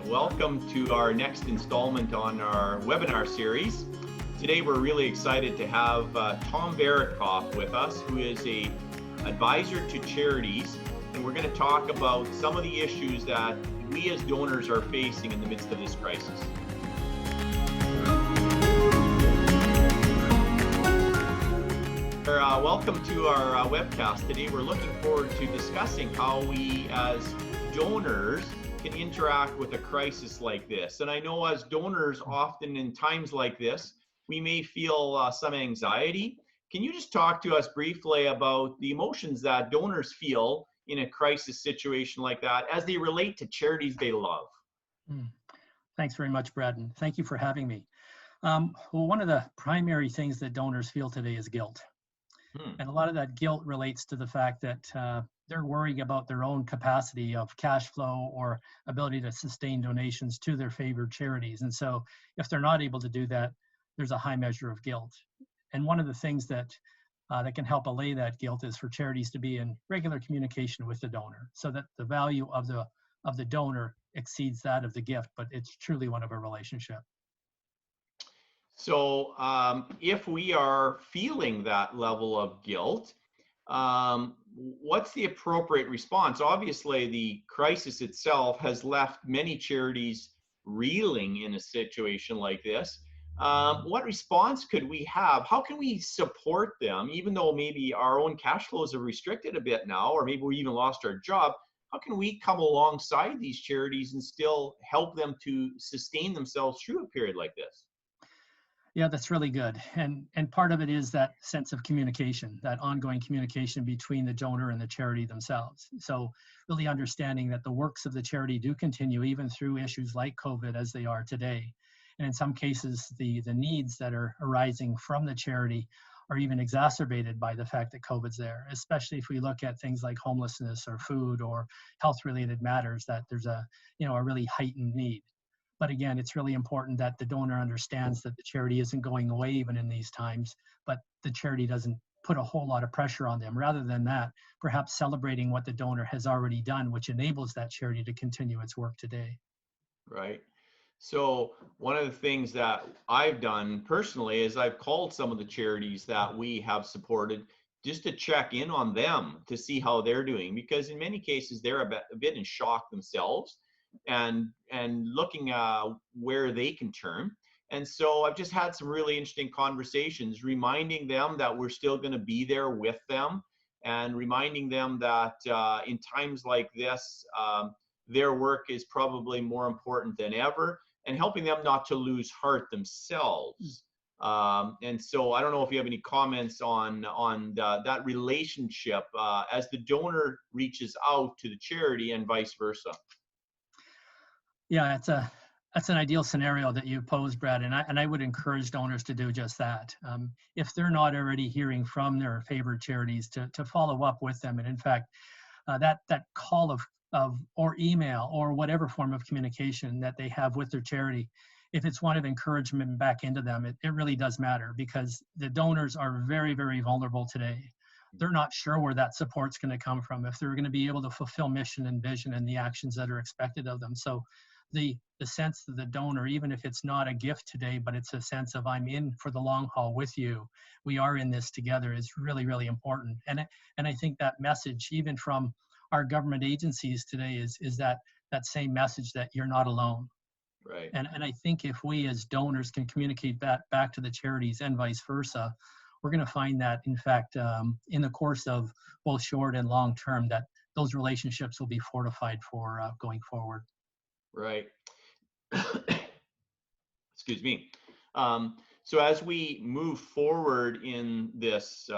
Welcome to our next installment on our webinar series. Today we're really excited to have Tom Berekoff with us, who is an advisor to charities, and we're going to talk about some of the issues that we as donors are facing in the midst of this crisis. Welcome to our webcast. Today we're looking forward to discussing how we as donors can interact with a crisis like this. And I know as donors, often in times like this, we may feel some anxiety. Can you just talk to us briefly about the emotions that donors feel in a crisis situation like that as they relate to charities they love? Thanks very much, Brad, and thank you for having me. Well, one of the primary things that donors feel today is guilt. And a lot of that guilt relates to the fact that they're worrying about their own capacity of cash flow or ability to sustain donations to their favored charities. And so if they're not able to do that, there's a high measure of guilt. And one of the things that can help allay that guilt is for charities to be in regular communication with the donor so that the value of the donor exceeds that of the gift, but it's truly one of a relationship. So if we are feeling that level of guilt, what's the appropriate response? Obviously, the crisis itself has left many charities reeling in a situation like this. What response could we have? How can we support them, even though maybe our own cash flows are restricted a bit now, or maybe we even lost our job? How can we come alongside these charities and still help them to sustain themselves through a period like this? Yeah, that's really good. And part of it is that sense of communication, that ongoing communication between the donor and the charity themselves. So really understanding that the works of the charity do continue even through issues like COVID as they are today. And in some cases, the needs that are arising from the charity are even exacerbated by the fact that COVID's there, especially if we look at things like homelessness or food or health-related matters, that there's a really heightened need. But again, it's really important that the donor understands that the charity isn't going away even in these times, but the charity doesn't put a whole lot of pressure on them. Rather than that, perhaps celebrating what the donor has already done, which enables that charity to continue its work today. Right. So one of the things that I've done personally is I've called some of the charities that we have supported just to check in on them to see how they're doing, because in many cases they're a bit in shock themselves and looking where they can turn. And so I've just had some really interesting conversations, reminding them that we're still going to be there with them, and reminding them that in times like this, their work is probably more important than ever, and helping them not to lose heart themselves. And so I don't know if you have any comments on that relationship as the donor reaches out to the charity and vice versa. Yeah, that's an ideal scenario that you posed, Brad, and I would encourage donors to do just that. If they're not already hearing from their favorite charities, to follow up with them, and in fact, that call of or email or whatever form of communication that they have with their charity, if it's one of encouragement back into them, it really does matter, because the donors are very, very vulnerable today. They're not sure where that support's going to come from, if they're going to be able to fulfill mission and vision and the actions that are expected of them. So the sense of the donor, even if it's not a gift today, but it's a sense of I'm in for the long haul with you, we are in this together, is really, really important. And I think that message, even from our government agencies today, is that same message that you're not alone. Right. And I think if we as donors can communicate that back to the charities and vice versa, we're going to find that, in fact, in the course of both short and long term, that those relationships will be fortified for going forward. Right. Excuse me. So as we move forward in this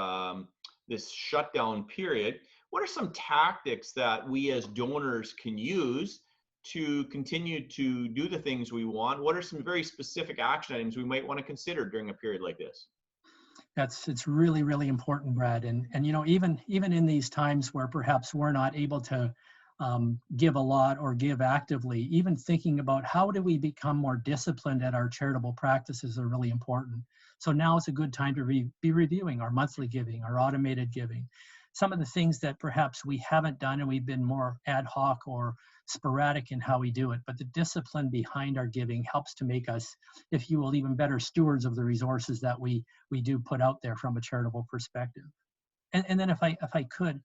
this shutdown period, what are some tactics that we as donors can use to continue to do the things we want? What are some very specific action items we might want to consider during a period like this? It's really, really important, Brad. And even in these times where perhaps we're not able to give a lot or give actively, even thinking about how do we become more disciplined at our charitable practices are really important. So now is a good time to be reviewing our monthly giving, our automated giving, some of the things that perhaps we haven't done and we've been more ad hoc or sporadic in how we do it, but the discipline behind our giving helps to make us, if you will, even better stewards of the resources that we do put out there from a charitable perspective. And then if I could,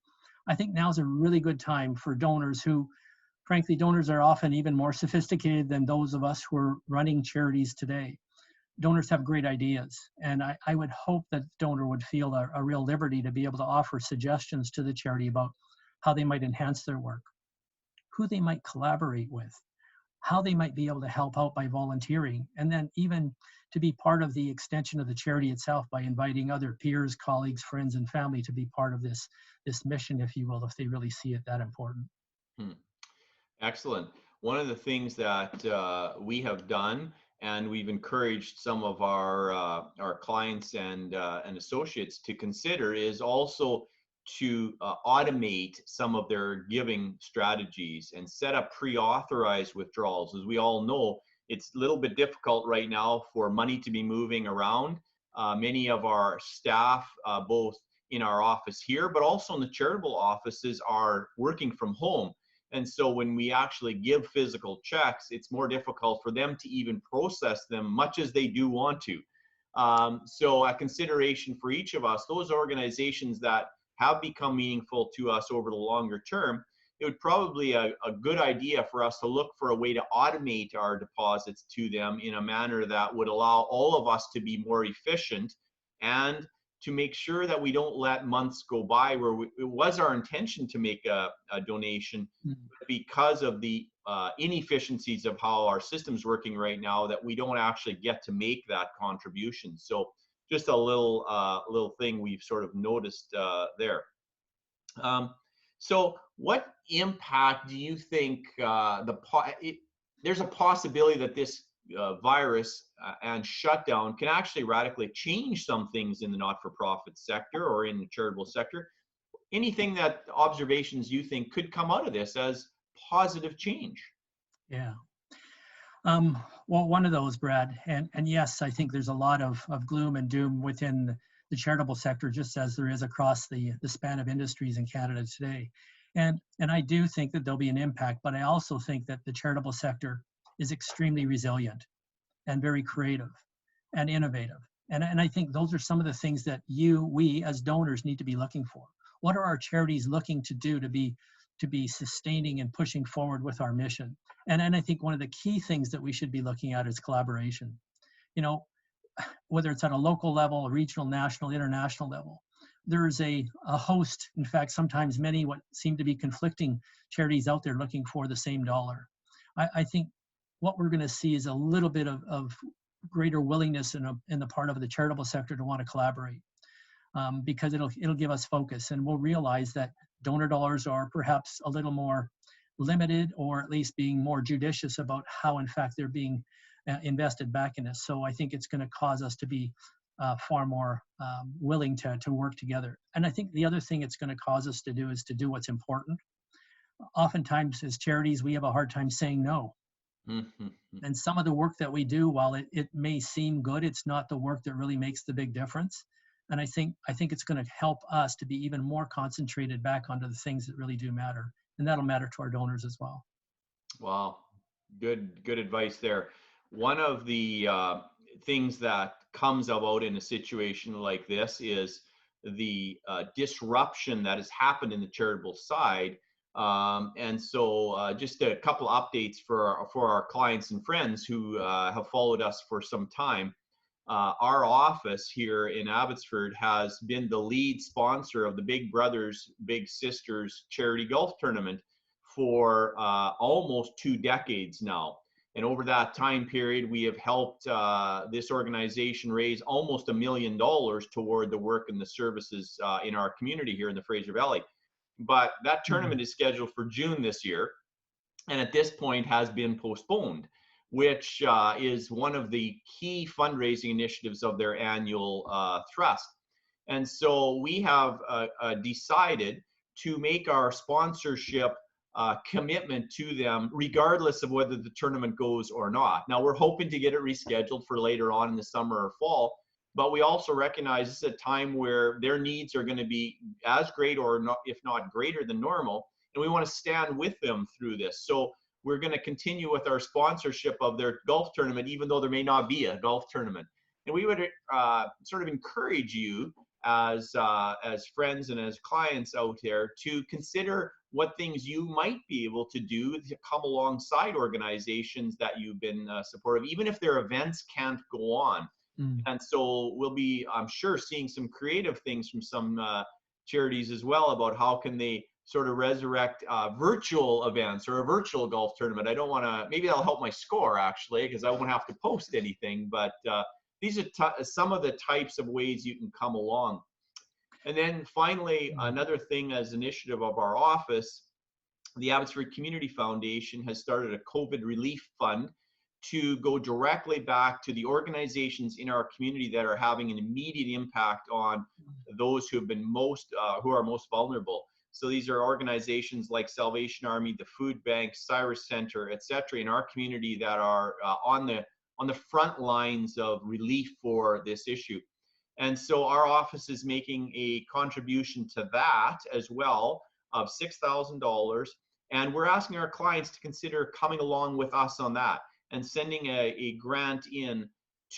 I think now's a really good time for donors who, frankly, donors are often even more sophisticated than those of us who are running charities today. Donors have great ideas, and I would hope that donor would feel a real liberty to be able to offer suggestions to the charity about how they might enhance their work, who they might collaborate with, how they might be able to help out by volunteering, and then even to be part of the extension of the charity itself by inviting other peers, colleagues, friends, and family to be part of this mission, if you will, if they really see it that important. Excellent. One of the things that we have done, and we've encouraged some of our clients and associates to consider, is also to automate some of their giving strategies and set up pre-authorized withdrawals. As we all know, it's a little bit difficult right now for money to be moving around. Many of our staff, both in our office here, but also in the charitable offices, are working from home. And so when we actually give physical checks, it's more difficult for them to even process them, much as they do want to. So a consideration for each of us, those organizations that have become meaningful to us over the longer term, it would probably a good idea for us to look for a way to automate our deposits to them in a manner that would allow all of us to be more efficient, and to make sure that we don't let months go by where it was our intention to make a donation, but because of the inefficiencies of how our system's working right now, that we don't actually get to make that contribution. So just a little thing we've sort of noticed there. So what impact do you think there's a possibility that this virus and shutdown can actually radically change some things in the not-for-profit sector or in the charitable sector? Anything that observations you think could come out of this as positive change? Yeah. Well, one of those, Brad, and yes, I think there's a lot of gloom and doom within the charitable sector, just as there is across the span of industries in Canada today. And I do think that there'll be an impact, but I also think that the charitable sector is extremely resilient and very creative and innovative. And I think those are some of the things that we as donors need to be looking for. What are our charities looking to do to be sustaining and pushing forward with our mission? And I think one of the key things that we should be looking at is collaboration. You know, whether it's at a local level, a regional, national, international level, there's a host, in fact, sometimes many what seem to be conflicting charities out there looking for the same dollar. I think what we're going to see is a little bit of greater willingness in the part of the charitable sector to want to collaborate, because it'll give us focus, and we'll realize that donor dollars are perhaps a little more limited, or at least being more judicious about how, in fact, they're being invested back in us. So I think it's going to cause us to be far more willing to work together. And I think the other thing it's going to cause us to do is to do what's important. Oftentimes as charities, we have a hard time saying no. Mm-hmm. And some of the work that we do, while it may seem good, it's not the work that really makes the big difference. And I think it's going to help us to be even more concentrated back onto the things that really do matter. And that'll matter to our donors as well. Wow. Good advice there. One of the things that comes about in a situation like this is the disruption that has happened in the charitable side. And so just a couple updates for our clients and friends who have followed us for some time. Our office here in Abbotsford has been the lead sponsor of the Big Brothers Big Sisters charity golf tournament for almost 2 decades now. And over that time period, we have helped this organization raise almost $1 million toward the work and the services in our community here in the Fraser Valley. But that tournament is scheduled for June this year, and at this point has been postponed, which is one of the key fundraising initiatives of their annual thrust. And so we have decided to make our sponsorship commitment to them, regardless of whether the tournament goes or not. Now, we're hoping to get it rescheduled for later on in the summer or fall, but we also recognize this is a time where their needs are going to be as great, or not, if not greater than normal. and we want to stand with them through this. So we're going to continue with our sponsorship of their golf tournament, even though there may not be a golf tournament. And we would sort of encourage you as friends and as clients out there to consider what things you might be able to do to come alongside organizations that you've been supportive, even if their events can't go on. And so we'll be, I'm sure, seeing some creative things from some charities as well about how can they sort of resurrect virtual events or a virtual golf tournament. I don't want to, maybe that'll help my score actually, because I won't have to post anything, but these are some of the types of ways you can come along. And then finally, another thing as initiative of our office, the Abbotsford Community Foundation has started a COVID relief fund to go directly back to the organizations in our community that are having an immediate impact on those who have been who are most vulnerable. So these are organizations like Salvation Army, the Food Bank, Cyrus Center, etc., in our community that are on the front lines of relief for this issue. And so our office is making a contribution to that as well of $6,000. And we're asking our clients to consider coming along with us on that and sending a grant in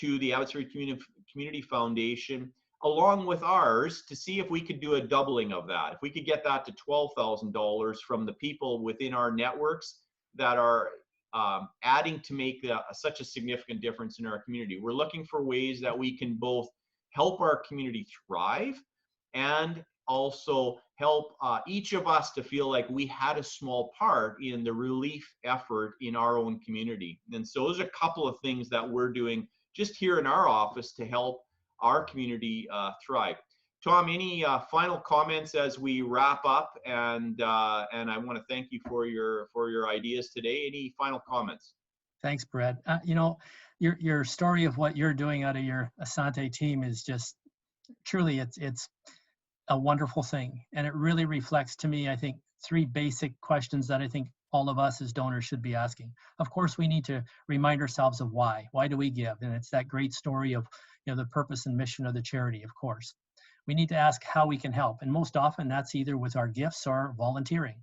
to the Abbotsford Community Foundation along with ours to see if we could do a doubling of that. If we could get that to $12,000 from the people within our networks that are adding to make such a significant difference in our community. We're looking for ways that we can both help our community thrive and also help each of us to feel like we had a small part in the relief effort in our own community. And so those are a couple of things that we're doing just here in our office to help our community thrive. Tom, any final comments as we wrap up? And I want to thank you for your ideas today. Any final comments? Thanks, Brad. You know, your story of what you're doing out of your Asante team is just truly it's a wonderful thing, and it really reflects to me, I think, three basic questions that I think all of us as donors should be asking. Of course, we need to remind ourselves of why. Why do we give? And it's that great story of, you know, the purpose and mission of the charity, of course. We need to ask how we can help, and most often that's either with our gifts or volunteering.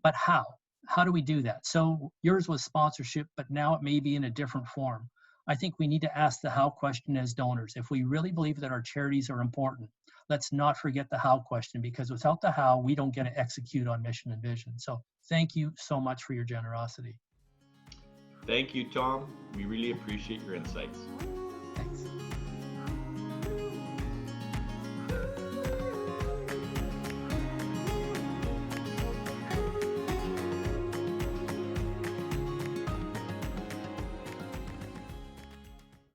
But how? How do we do that? So yours was sponsorship, but now it may be in a different form. I think we need to ask the how question as donors. If we really believe that our charities are important, let's not forget the how question, because without the how, we don't get to execute on mission and vision. So thank you so much for your generosity. Thank you, Tom. We really appreciate your insights.